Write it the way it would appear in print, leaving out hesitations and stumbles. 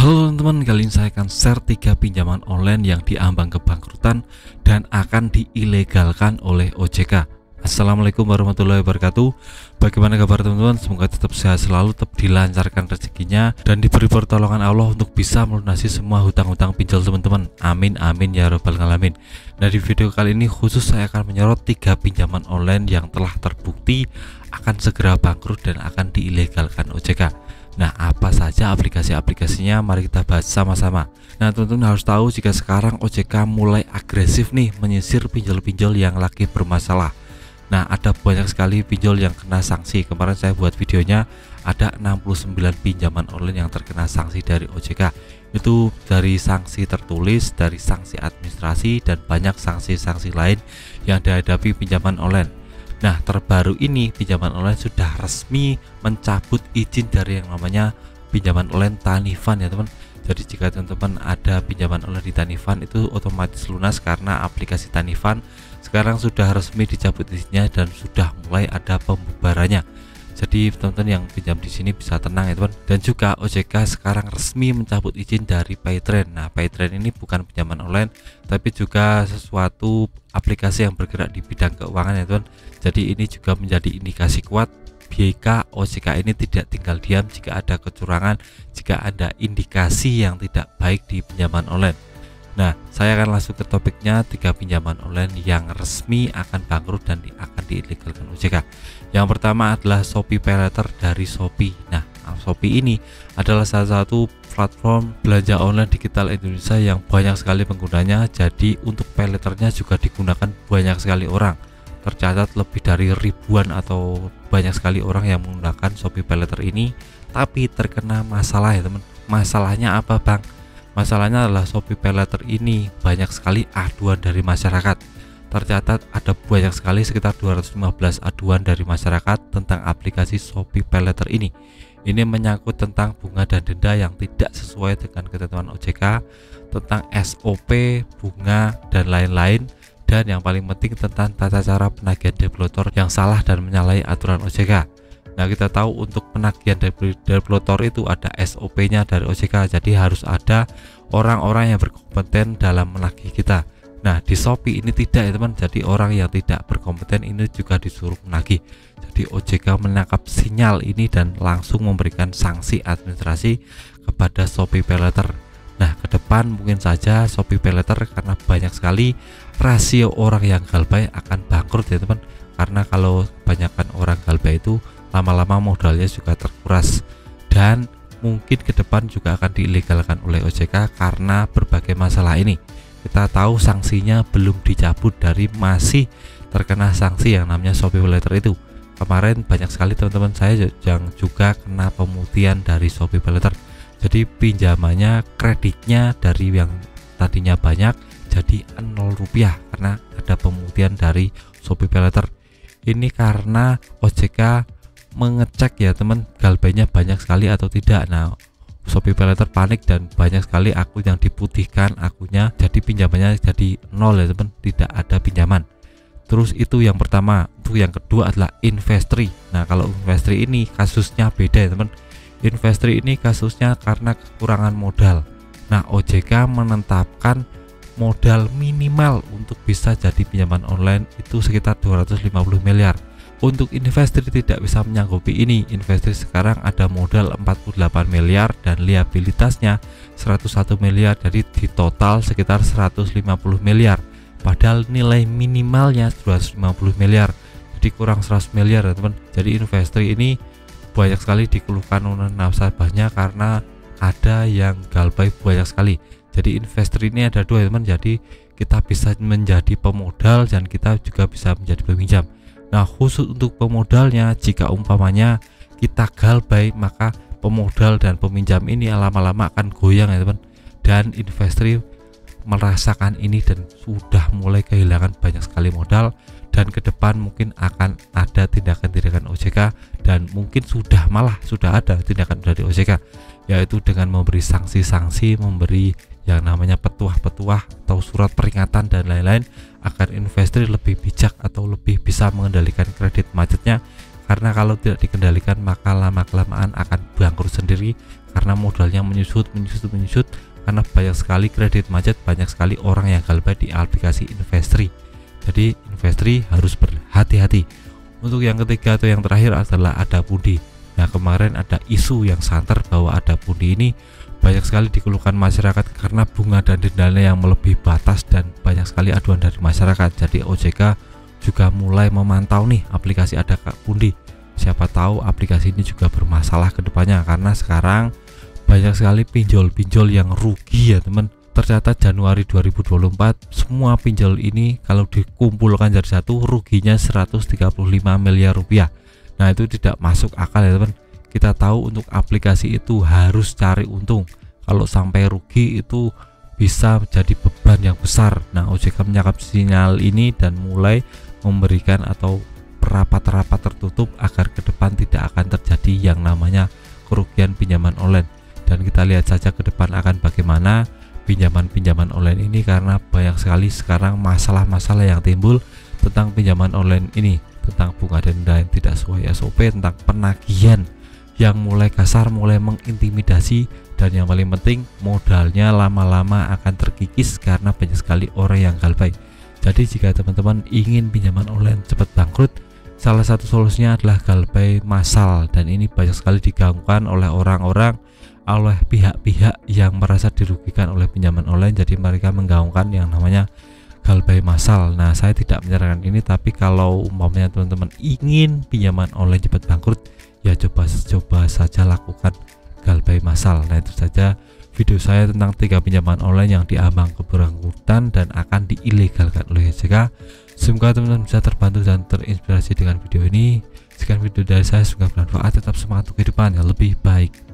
Halo teman-teman, kali ini saya akan share 3 pinjaman online yang diambang kebangkrutan dan akan diilegalkan oleh OJK. Assalamualaikum warahmatullahi wabarakatuh. Bagaimana kabar teman-teman? Semoga tetap sehat selalu, tetap dilancarkan rezekinya, dan diberi pertolongan Allah untuk bisa melunasi semua hutang-hutang pinjol teman-teman. Amin amin ya robbal alamin. Nah, di video kali ini khusus saya akan menyorot 3 pinjaman online yang telah terbukti akan segera bangkrut dan akan diilegalkan OJK. Nah, apa saja aplikasi-aplikasinya? Mari kita bahas sama-sama. Nah, teman-teman harus tahu jika sekarang OJK mulai agresif nih menyisir pinjol-pinjol yang lagi bermasalah. Nah, ada banyak sekali pinjol yang kena sanksi. Kemarin saya buat videonya, ada 69 pinjaman online yang terkena sanksi dari OJK. Itu dari sanksi tertulis, dari sanksi administrasi, dan banyak sanksi-sanksi lain yang dihadapi pinjaman online. Nah, terbaru ini pinjaman online sudah resmi mencabut izin dari yang namanya pinjaman online Tanifan ya teman. Jadi jika teman-teman ada pinjaman online di Tanifan itu otomatis lunas karena aplikasi Tanifan sekarang sudah resmi dicabut izinnya dan sudah mulai ada pembubarannya. Jadi teman-teman yang pinjam di sini bisa tenang ya teman. Dan juga OJK sekarang resmi mencabut izin dari Paytrend. Nah, Paytrend ini bukan pinjaman online tapi juga sesuatu aplikasi yang bergerak di bidang keuangan ya teman. Jadi ini juga menjadi indikasi kuat jika OJK ini tidak tinggal diam jika ada kecurangan, jika ada indikasi yang tidak baik di pinjaman online. Nah, saya akan langsung ke topiknya, 3 pinjaman online yang resmi akan bangkrut dan akan diilegalkan OJK. Yang pertama adalah Shopee PayLater dari Shopee. Nah, Shopee ini adalah salah satu platform belanja online digital Indonesia yang banyak sekali penggunanya. Jadi untuk PayLaternya juga digunakan banyak sekali orang. Tercatat lebih dari ribuan atau banyak sekali orang yang menggunakan Shopee PayLater ini, tapi terkena masalah ya teman. Masalahnya apa bang? Masalahnya adalah Shopee PayLater ini banyak sekali aduan dari masyarakat. Tercatat ada banyak sekali sekitar 215 aduan dari masyarakat tentang aplikasi Shopee PayLater ini. Ini menyangkut tentang bunga dan denda yang tidak sesuai dengan ketentuan OJK, tentang SOP, bunga, dan lain-lain. Dan yang paling penting tentang tata cara penagihan debitor yang salah dan menyalahi aturan OJK. Nah, kita tahu untuk penagihan debitor itu ada SOP-nya dari OJK, jadi harus ada orang-orang yang berkompeten dalam menagih kita. Nah, di Shopee ini tidak ya teman, jadi orang yang tidak berkompeten ini juga disuruh menagih. Jadi OJK menangkap sinyal ini dan langsung memberikan sanksi administrasi kepada Shopee PayLater. Nah, ke depan mungkin saja Shopee PayLater karena banyak sekali rasio orang yang galbay akan bangkrut ya teman, karena kalau kebanyakan orang galbay itu lama-lama modalnya juga terkuras, dan mungkin ke depan juga akan diilegalkan oleh OJK karena berbagai masalah ini. Kita tahu sanksinya belum dicabut dari masih terkena sanksi yang namanya Shopee PayLater itu. Kemarin banyak sekali teman-teman saya yang juga kena pemutihan dari Shopee PayLater. Jadi pinjamannya, kreditnya dari yang tadinya banyak jadi 0 rupiah karena ada pemutihan dari Shopee PayLater. Ini karena OJK mengecek ya teman, galbaynya banyak sekali atau tidak. Nah, Shopee PayLater panik dan banyak sekali akun yang diputihkan akunnya, jadi pinjamannya jadi 0 ya teman, tidak ada pinjaman. Terus itu yang pertama. Untuk yang kedua adalah Investri. Nah, kalau Investri ini kasusnya beda ya teman. Investri ini kasusnya karena kekurangan modal. Nah, OJK menetapkan modal minimal untuk bisa jadi pinjaman online itu sekitar 250 miliar. Untuk Investri tidak bisa menyanggupi ini. Investri sekarang ada modal 48 miliar dan liabilitasnya 101 miliar, jadi di total sekitar 150 miliar. Padahal nilai minimalnya 250 miliar, jadi kurang 100 miliar ya teman. Jadi Investri ini banyak sekali dikeluhkan oleh nasabahnya karena ada yang galbay banyak sekali. Jadi Investri ini ada 2 teman, jadi kita bisa menjadi pemodal dan kita juga bisa menjadi peminjam. Nah, khusus untuk pemodalnya, jika umpamanya kita galbay, maka pemodal dan peminjam ini lama-lama akan goyang ya teman. Dan Investri merasakan ini dan sudah mulai kehilangan banyak sekali modal, dan ke depan mungkin akan ada tindakan-tindakan OJK, dan mungkin sudah ada tindakan dari OJK, yaitu dengan memberi sanksi-sanksi, memberi yang namanya petuah-petuah atau surat peringatan dan lain-lain agar Investri lebih bijak atau lebih bisa mengendalikan kredit macetnya karena kalau tidak dikendalikan maka lama-kelamaan akan bangkrut sendiri karena modalnya menyusut karena banyak sekali kredit macet, banyak sekali orang yang galbay di aplikasi Investory. Jadi Investory harus berhati-hati. Untuk yang ketiga atau yang terakhir adalah Adapundi. Nah, kemarin ada isu yang santer bahwa Adapundi ini banyak sekali dikeluhkan masyarakat karena bunga dan dendanya yang melebihi batas dan banyak sekali aduan dari masyarakat. Jadi OJK juga mulai memantau nih aplikasi Adapundi. Siapa tahu aplikasi ini juga bermasalah ke depannya karena sekarang banyak sekali pinjol-pinjol yang rugi ya teman. Tercatat Januari 2024 semua pinjol ini kalau dikumpulkan jadi satu ruginya 135 miliar rupiah. Nah, itu tidak masuk akal ya teman. Kita tahu untuk aplikasi itu harus cari untung. Kalau sampai rugi itu bisa menjadi beban yang besar. Nah, OJK menyangkap sinyal ini dan mulai memberikan atau rapat-rapat tertutup agar ke depan tidak akan terjadi yang namanya kerugian pinjaman online. Dan kita lihat saja ke depan akan bagaimana pinjaman-pinjaman online ini karena banyak sekali sekarang masalah-masalah yang timbul tentang pinjaman online ini, tentang bunga denda yang tidak sesuai SOP, tentang penagihan yang mulai kasar, mulai mengintimidasi, dan yang paling penting modalnya lama-lama akan terkikis karena banyak sekali orang yang galbay. Jadi jika teman-teman ingin pinjaman online cepat bangkrut, salah satu solusinya adalah galbay massal, dan ini banyak sekali diganggukan oleh orang-orang, oleh pihak-pihak yang merasa dirugikan oleh pinjaman online. Jadi mereka menggaungkan yang namanya galbay massal. Nah, saya tidak menyarankan ini, tapi kalau umpamanya teman-teman ingin pinjaman online cepat bangkrut, ya coba saja lakukan galbay massal. Nah, itu saja video saya tentang 3 pinjaman online yang diambang kebangkrutan dan akan diilegalkan oleh OJK. Semoga teman-teman bisa terbantu dan terinspirasi dengan video ini. Sekian video dari saya, semoga bermanfaat. Tetap semangat untuk kehidupan yang lebih baik.